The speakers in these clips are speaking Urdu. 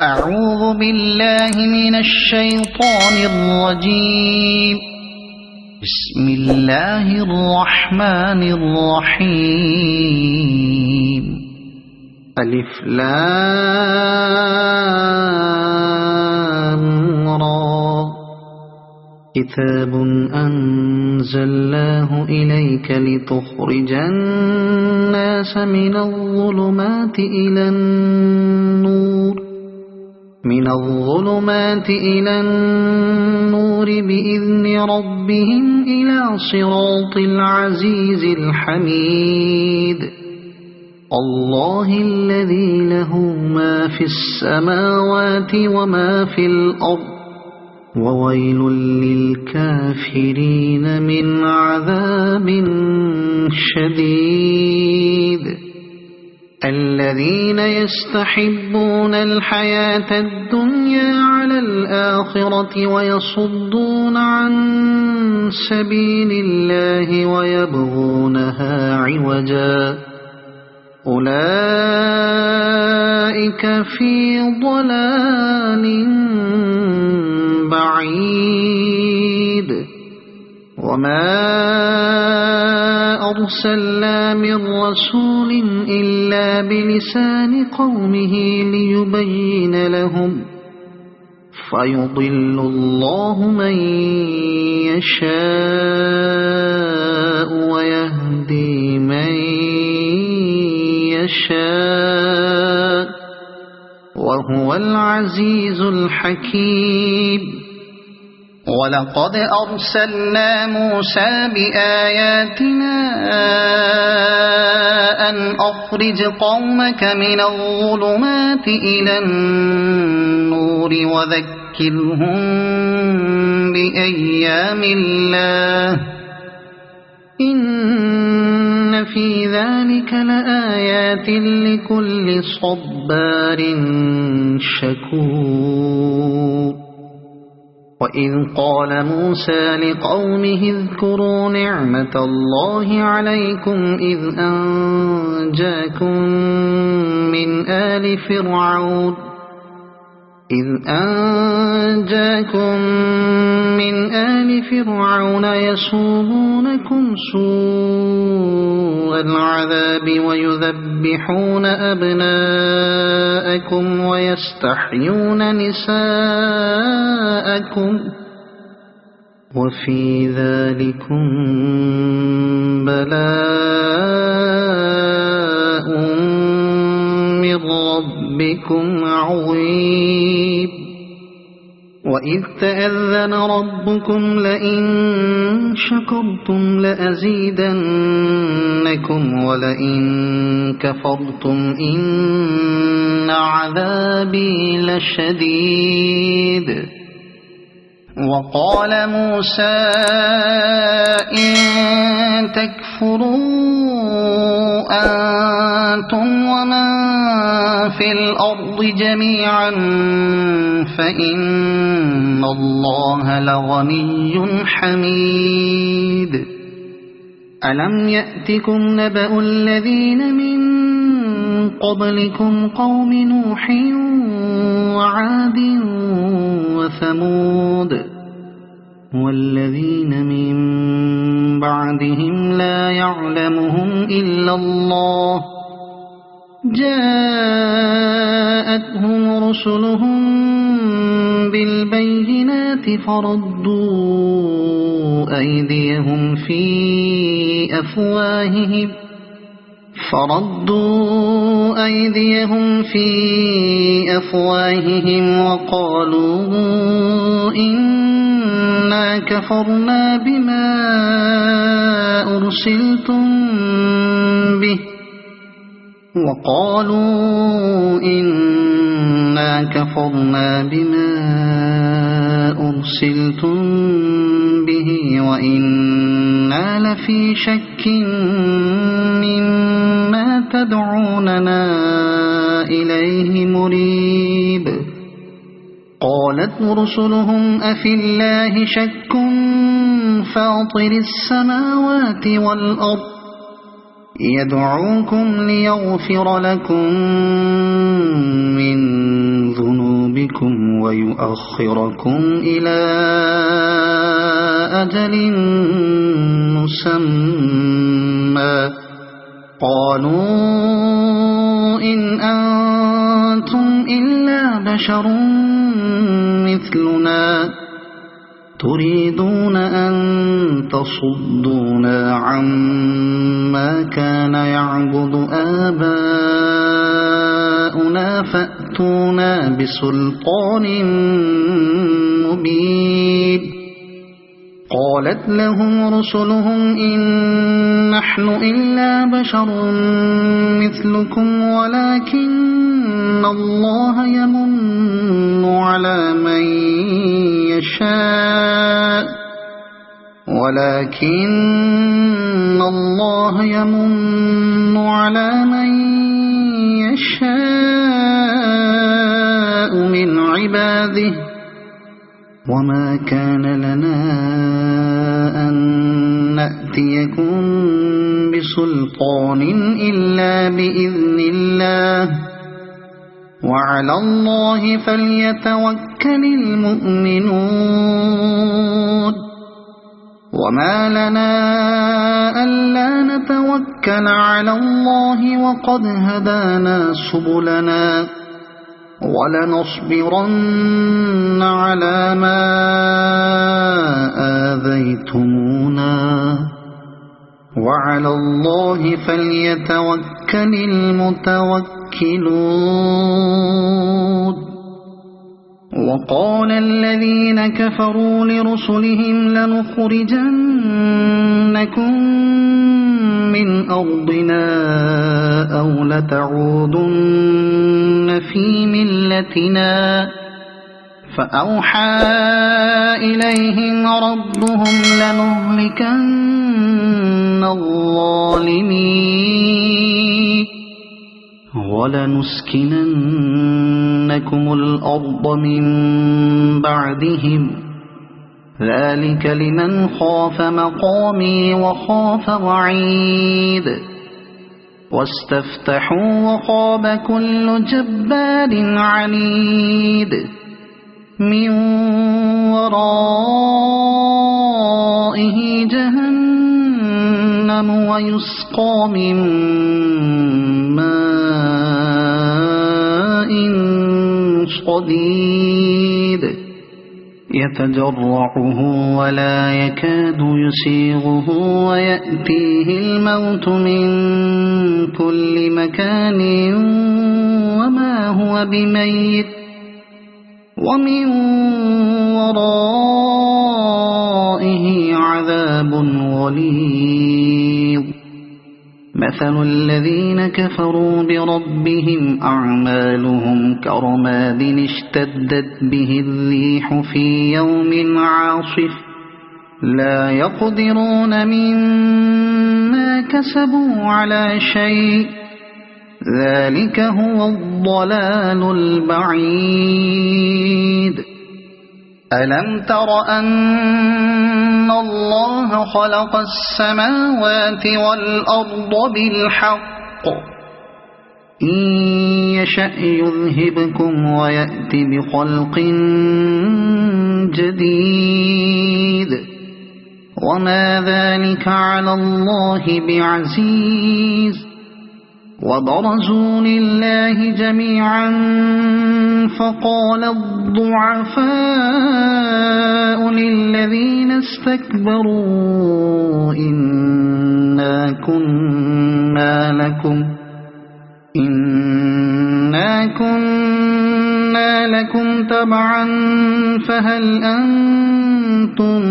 أعوذ بالله من الشيطان الرجيم. بسم الله الرحمن الرحيم. ألف لام را. كتاب أنزلناه إليك لتخرج الناس من الظلمات إلى النور بإذن ربهم إلى صراط العزيز الحميد. الله الذي له ما في السماوات وما في الأرض وويل للكافرين من عذاب شديد. الذين يستحبون الحياة الدنيا على الآخرة ويصدون عن سبيل الله ويبغونها عوجا أولئك في ضلال بعيد. وما أرسلنا من رسول إلا بلسان قومه ليبين لهم فيضل الله من يشاء ويهدي من يشاء وهو العزيز الحكيم. ولقد أرسلنا موسى بآياتنا أن أخرج قومك من الظلمات إلى النور وذكرهم بأيام الله إن في ذلك لآيات لكل صبار شكور. وإذ قال موسى لقومه اذكروا نعمة الله عليكم إذ أنجاكم من آل فرعون يسومونكم سوء العذاب ويذبحون أبناءكم ويستحيون نساءكم وفي ذلكم بلاء من ربكم عظيم. وإذ تأذن ربكم لئن شكرتم لأزيدنكم ولئن كفرتم إن عذابي لشديد. وقال موسى إن تكفروا أنتم ومن في الأرض جميعا فإن الله لغني حميد. ألم يأتكم نبأ الذين من قبلكم قوم نوح وعاد وثمود والذين من بعدهم لا يعلمهم إلا الله جاءتهم رسلهم بالبينات فردوا أيديهم في أفواههم وقالوا إنا كفرنا بما أرسلتم به وإنا لفي شك مما تدعوننا إليه مريب. قالت رسلهم أفي الله شك فاطر السماوات والأرض يدعوكم ليغفر لكم من ذنوبكم يذهبكم ويؤخركم إلى أجل مسمى قالوا إن أنتم إلا بشر مثلنا تريدون أن تصدونا عما كان يعبد آباؤنا فأتونا بسلطان مبين قالت لهم رسلهم إن نحن إلا بشر مثلكم ولكن الله يمن على من يشاء من عباده وما كان لنا أن نأتيكم بسلطان إلا بإذن الله وعلى الله فليتوكل المؤمنون وما لنا ألا نتوكل على الله وقد هدانا سبلنا ولنصبرن على ما آذيتمونا وعلى الله فليتوكل المتوكلون وقال الذين كفروا لرسلهم لنخرجنكم من أرضنا أو لتعودن في ملتنا فأوحى إليهم ربهم لنهلكن الظالمين ولنسكننكم الأرض من بعدهم ذلك لمن خاف مقامي وخاف وعيد واستفتحوا وخاب كل جبار عنيد من ورائه جهنم ويسقى من ماء صديد يتجرعه ولا يكاد يسيغه ويأتيه الموت من كل مكان وما هو بميت ومن ورائه عذاب غليظ مثل الذين كفروا بربهم أعمالهم كرماد اشتدت به الريح في يوم عاصف لا يقدرون مما كسبوا على شيء ذلك هو الضلال البعيد ألم تر أن الله خلق السماوات والأرض بالحق إن يشأ يذهبكم ويأت بخلق جديد وما ذلك على الله بعزيز وبرزوا لله جميعا فقال الضعفاء للذين استكبروا إنا كنا لكم تبعا فهل أنتم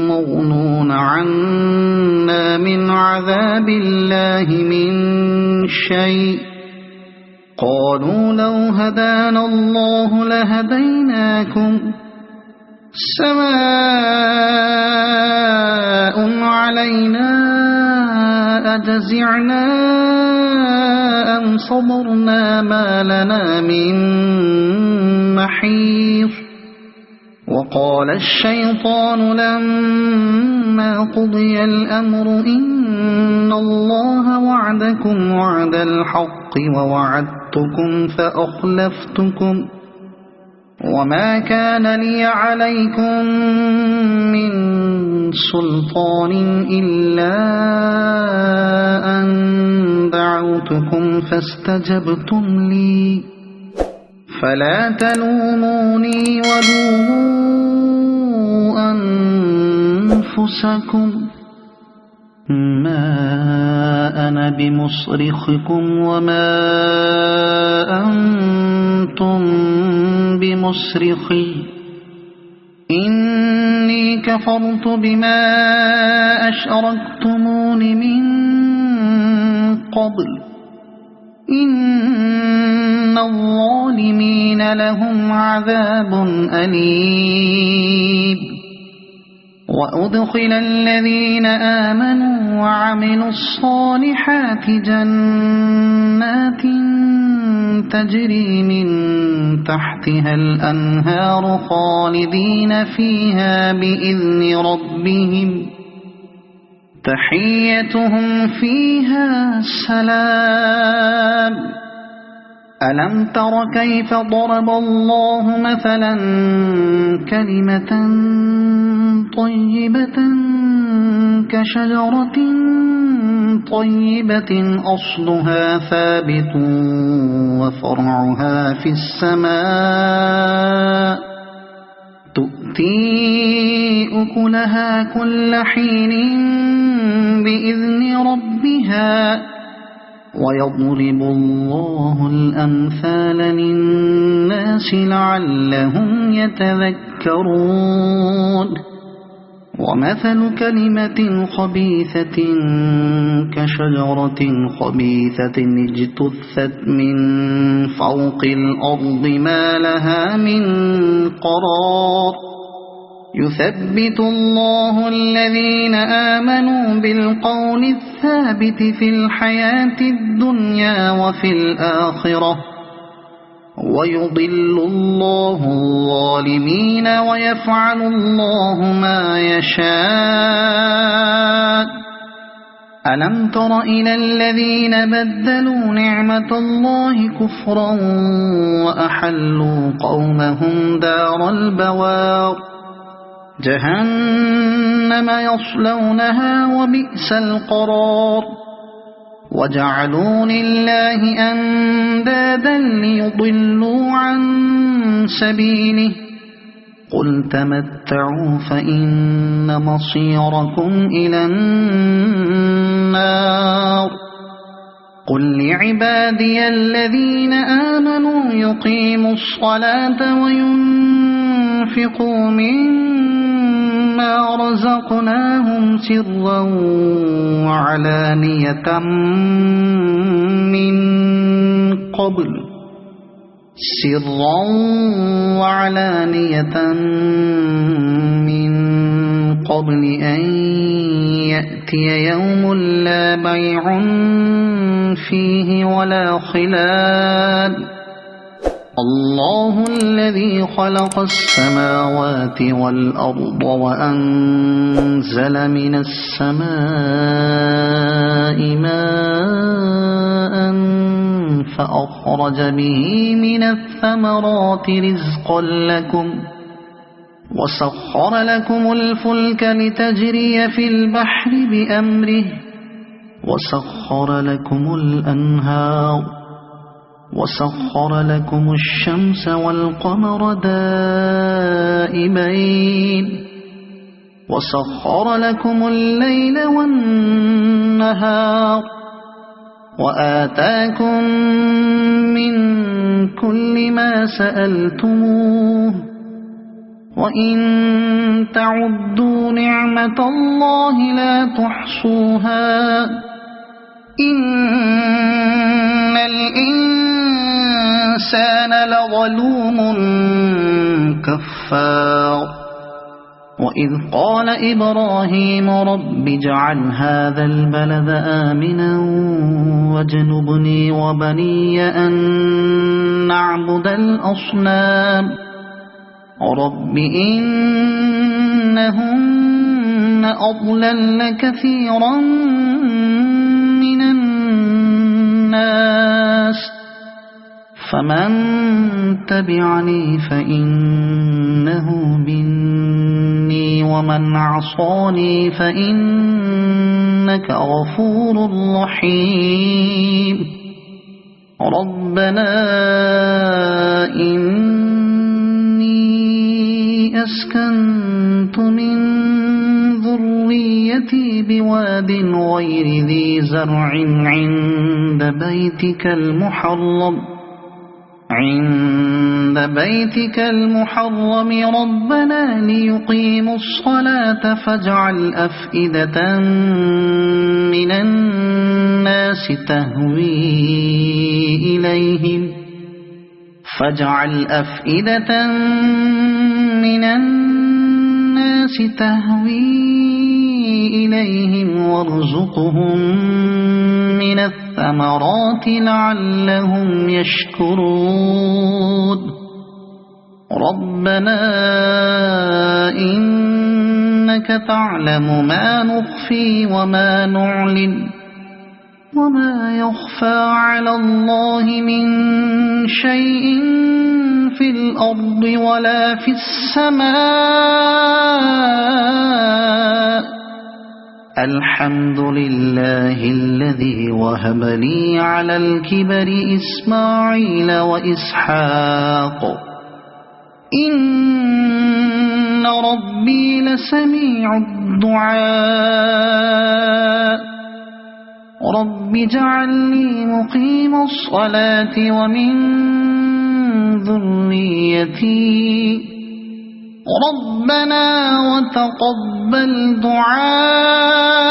مغنون عنا من عذاب الله من شيء قالوا لو هدانا الله لهديناكم سواء علينا أجزعنا أم صبرنا ما لنا من محيص وقال الشيطان لما قضي الأمر إن الله وعدكم وعد الحق ووعدتكم وما كان لي عليكم من سلطان إلا أن دعوتكم فاستجبتم لي فلا تلوموني ولوموا أنفسكم ما أنا بمصرخكم وما أنتم بمصرخي إني كفرت بما أشركتمون من قبل إن الظالمين لهم عذاب أليم وأدخل الذين آمنوا وعملوا الصالحات جنات تجري من تحتها الأنهار خالدين فيها بإذن ربهم تحيتهم فيها سلام ألم تر كيف ضرب الله مثلا كلمة طيبة كشجرة طيبة أصلها ثابت وفرعها في السماء تؤتي أكلها كل حين بإذن ربها ويضرب الله الأمثال للناس لعلهم يتذكرون ومثل كلمة خبيثة كشجرة خبيثة اجتثت من فوق الأرض ما لها من قرار يثبت الله الذين آمنوا بالقول الثابت في الحياة الدنيا وفي الآخرة ويضل الله الظالمين ويفعل الله ما يشاء ألم تر إلى الذين بدلوا نعمة الله كفرا وأحلوا قومهم دار البوار جهنم يصلونها وبئس القرار وجعلوا لله أندادا ليضلوا عن سبيله قل تمتعوا فإن مصيركم إلى النار قل لعبادي الذين آمنوا يقيموا الصلاة وينفقوا مما رزقناهم سرا وعلانية من قبل أن يأتي يوم لا بيع فيه ولا خلال الله الذي خلق السماوات والأرض وأنزل من السماء ماء فأخرج به من الثمرات رزقا لكم وسخر لكم الفلك لتجري في البحر بأمره وسخر لكم الأنهار وسخر لكم الشمس والقمر دائبين وسخر لكم الليل والنهار وآتاكم من كل ما سألتموه وإن تعدوا نعمة الله لا تحصوها إن الإنسان لظلوم كفار وإذ قال إبراهيم رب اجعل هذا البلد آمنا واجنبني وبني أن نعبد الأصنام رب إنهن أضللن كثيرا من الناس فمن تبعني فإنه مني ومن عصاني فإنك غفور رحيم ربنا إني أسكنت من ذريتي بواد غير ذي زرع عند بيتك المحرم ربنا ليقيموا الصلاة فاجعل أفئدة من الناس تهوي إليهم وارزقهم من الثمرات لعلهم يشكرون ربنا إنك تعلم ما نخفي وما نعلن وما يخفى على الله من شيء في الأرض ولا في السماء الحمد لله الذي وهب لي على الكبر إسماعيل وإسحاق إن ربي لسميع الدعاء رب اجعلني مقيم الصلاة ومن ذريتي ربنا وتقبل دعاء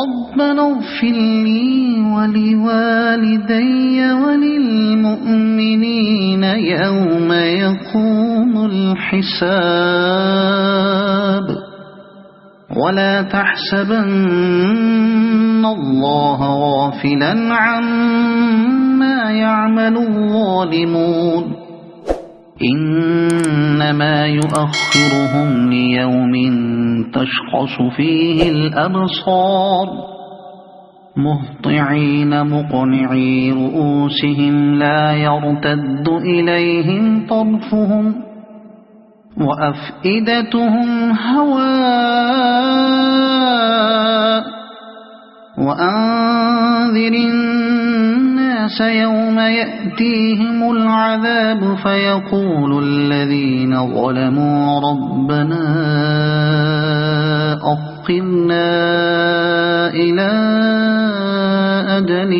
ربنا اغفر لي ولوالدي وللمؤمنين يوم يقوم الحساب ولا تحسبن الله غافلا عما يعمل الظالمون إنما يؤخرهم ليوم تشخص فيه الأبصار مهطعين مقنعي رؤوسهم لا يرتد إليهم طرفهم وأفئدتهم هواء وأنذر الناس يوم يأتيهم العذاب فيقول الذين ظلموا ربنا أخرنا إلى أجل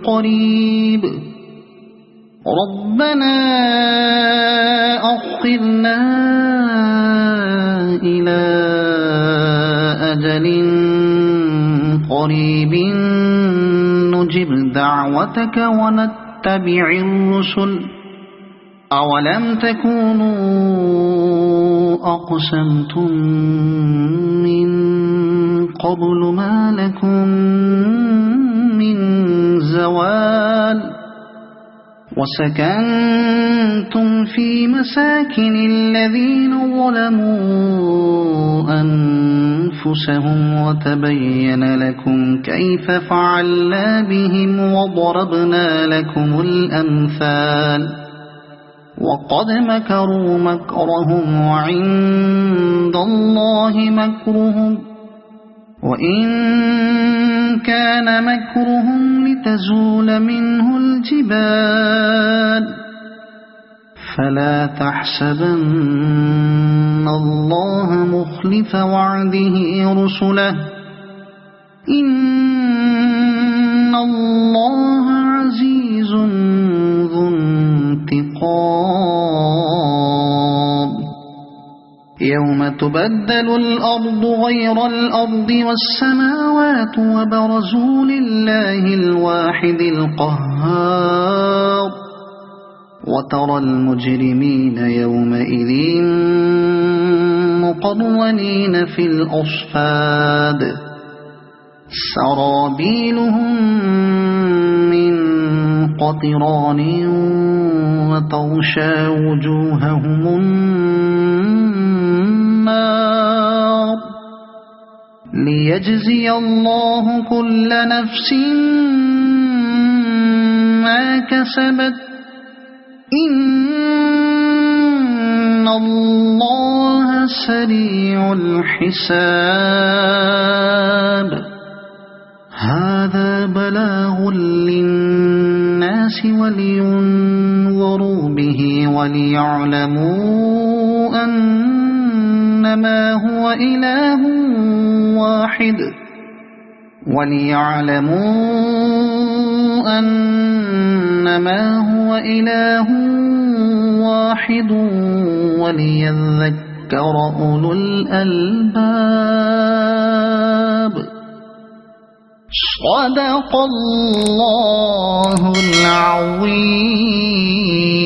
قريب ربنا أخرنا إلى أجل قريب نجب دعوتك ونتبع الرسل أولم تكونوا أقسمتم من قبل ما لكم من زوال وسكنتم في مساكن الذين ظلموا أنفسهم وتبين لكم كيف فعلنا بهم وضربنا لكم الأمثال وقد مكروا مكرهم وعند الله مكرهم وإن كان مكرهم لتزول منه الجبال فلا تحسبن الله مخلف وعده رسله إن الله عزيز ذو انتقام يوم تبدل الأرض غير الأرض والسماوات وبرزوا لله الواحد القهار وترى المجرمين يومئذ مقرنين في الأصفاد سرابيلهم من قطران وتغشى وجوههم النار ليجزي الله كل نفس ما كسبت إن الله سريع الحساب هذا بلاغ للناس ولينظروا به وليعلموا أنما هو إله واحد وليذكر أولو الألباب صدق الله العظيم.